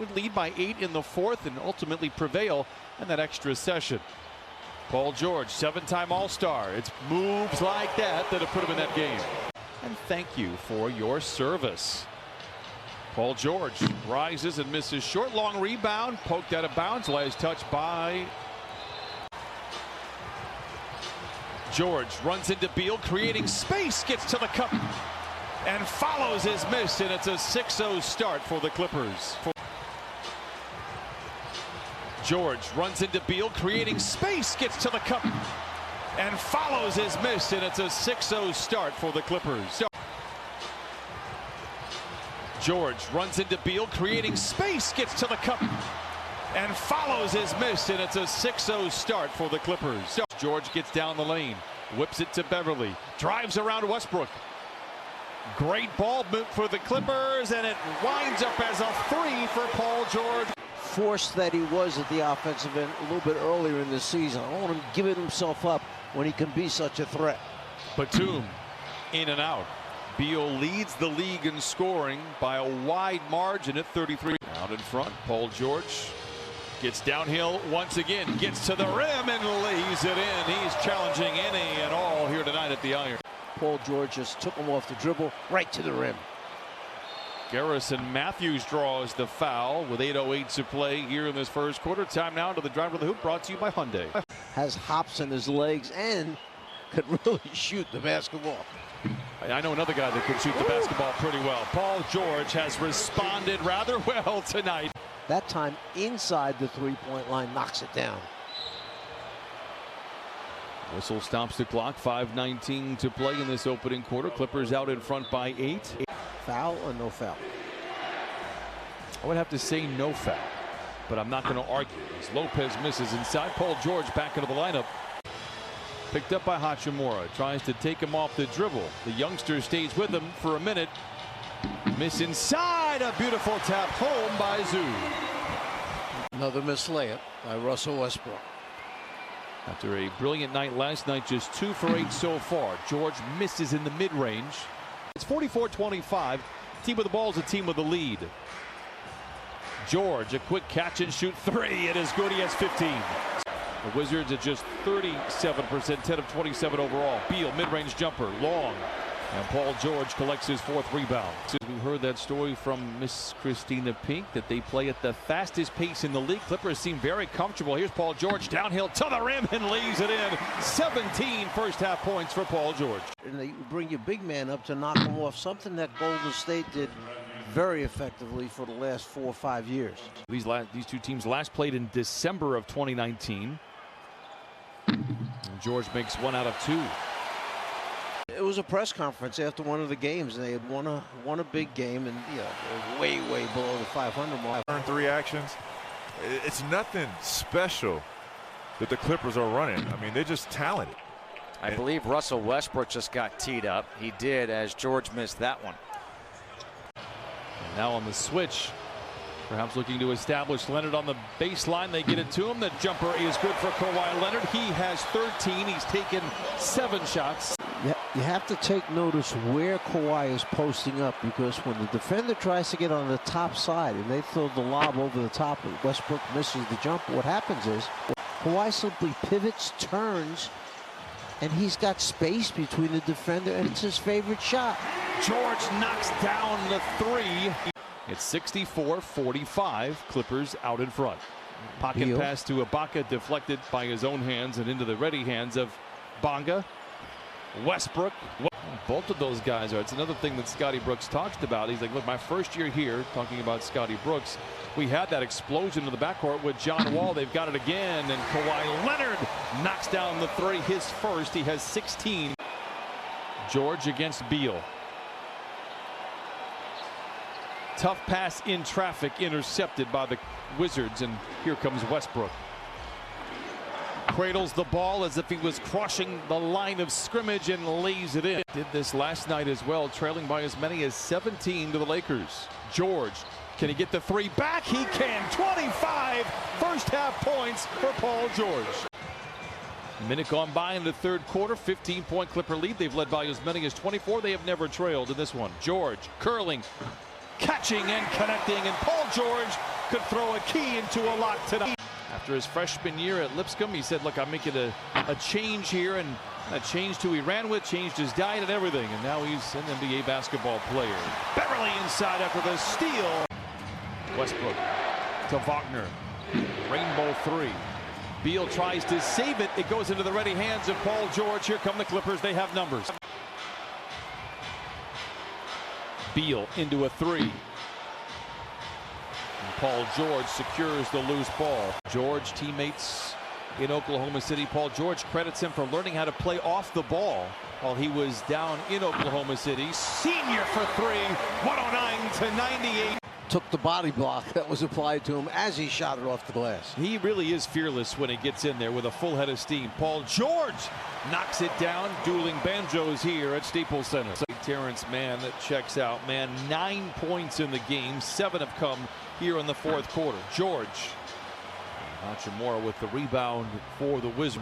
would lead by 8 in the fourth and ultimately prevail in that extra session. Paul George, 7-time All-Star. It's moves like that that have put him in that game. And thank you for your service. Paul George rises and misses short, long rebound, poked out of bounds, last touch by George. Runs into Beal, creating space, gets to the cup and follows his miss, and it's a 6-0 start for the Clippers. George runs into Beal, creating space, gets to the cup and follows his miss, and it's a 6-0 start for the Clippers. George runs into Beal, creating space, gets to the cup and follows his miss, and it's a 6-0 start for the Clippers. George gets down the lane, whips it to Beverly, drives around Westbrook. Great ball move for the Clippers, and it winds up as a 3 for Paul George. Force that he was at the offensive end a little bit earlier in the season. I don't want him giving himself up when he can be such a threat. Batum in and out. Beal leads the league in scoring by a wide margin at 33. Out in front, Paul George gets downhill once again, gets to the rim and lays it in. He's challenging any and all here tonight at the iron. Paul George just took him off the dribble right to the rim. Garrison Matthews draws the foul with 8:08 to play here in this first quarter. Time now to the drive of the hoop, brought to you by Hyundai. Has hops in his legs and could really shoot the basketball. I know another guy that can shoot the basketball pretty well. Paul George has responded rather well tonight. That time inside the three-point line, knocks it down. Whistle stops the clock. 5:19 to play in this opening quarter. Clippers out in front by 8. Foul or no foul? I would have to say no foul, but I'm not going to argue. As Lopez misses inside, Paul George back into the lineup. Picked up by Hachimura, tries to take him off the dribble. The youngster stays with him for a minute. Miss inside, a beautiful tap home by Zoo. Another missed layup by Russell Westbrook. After a brilliant night last night, just 2 for 8 so far. George misses in the mid-range. It's 44-25. Team with the ball is a team with the lead. George, a quick catch and shoot 3. It is good. He has 15. The Wizards at just 37%, 10 of 27 overall. Beal, mid-range jumper, long. And Paul George collects his 4th rebound. We heard that story from Miss Christina Pink that they play at the fastest pace in the league. Clippers seem very comfortable. Here's Paul George downhill to the rim and lays it in. 17 first-half points for Paul George. And they bring your big man up to knock him off, something that Golden State did very effectively for the last 4 or 5 years. These two teams last played in December of 2019. And George makes 1 out of 2. It was a press conference after one of the games, and they had won a big game, and way below the 500 mark. Earned 3 actions. It's nothing special that the Clippers are running. I mean, they're just talented. I believe Russell Westbrook just got teed up. He did, as George missed that one. And now on the switch, perhaps looking to establish Leonard on the baseline. They get it to him. The jumper is good for Kawhi Leonard. He has 13. He's taken 7 shots. Yeah, you have to take notice where Kawhi is posting up, because when the defender tries to get on the top side and they throw the lob over the top, and Westbrook misses the jumper, what happens is Kawhi simply pivots, turns, and he's got space between the defender, and it's his favorite shot. George knocks down the 3. It's 64-45. Clippers out in front. Pocket Beal. Pass to Ibaka, deflected by his own hands and into the ready hands of Bonga. Westbrook. Both of those guys are. It's another thing that Scotty Brooks talked about. He's like, look, my first year here, talking about Scotty Brooks, we had that explosion in the backcourt with John Wall. They've got it again, and Kawhi Leonard knocks down the 3, his first. He has 16. George against Beal. Tough pass in traffic, intercepted by the Wizards, and here comes Westbrook. Cradles the ball as if he was crossing the line of scrimmage and lays it in. Did this last night as well, trailing by as many as 17 to the Lakers. George, can he get the 3 back? He can. 25 first-half points for Paul George. A minute gone by in the third quarter, 15-point Clipper lead. They've led by as many as 24. They have never trailed in this one. George curling, catching and connecting, and Paul George could throw a key into a lot tonight. After his freshman year at Lipscomb, he said, look, I'm making a change here, and a change to who he ran with, changed his diet and everything, and now he's an NBA basketball player. Beverly inside after the steal. Westbrook to Wagner. Rainbow three. Beal tries to save it. It goes into the ready hands of Paul George. Here come the Clippers. They have numbers. Beal into a three. And Paul George secures the loose ball. George, teammates in Oklahoma City. Paul George credits him for learning how to play off the ball while he was down in Oklahoma City. Senior for three, 109-98. Took the body block that was applied to him as he shot it off the glass. He really is fearless when he gets in there with a full head of steam. Paul George knocks it down. Dueling banjos here at Staples Center. Terrence Mann that checks out. Mann 9 points in the game. 7 have come here in the fourth quarter. George. Hachimura with the rebound for the Wizards.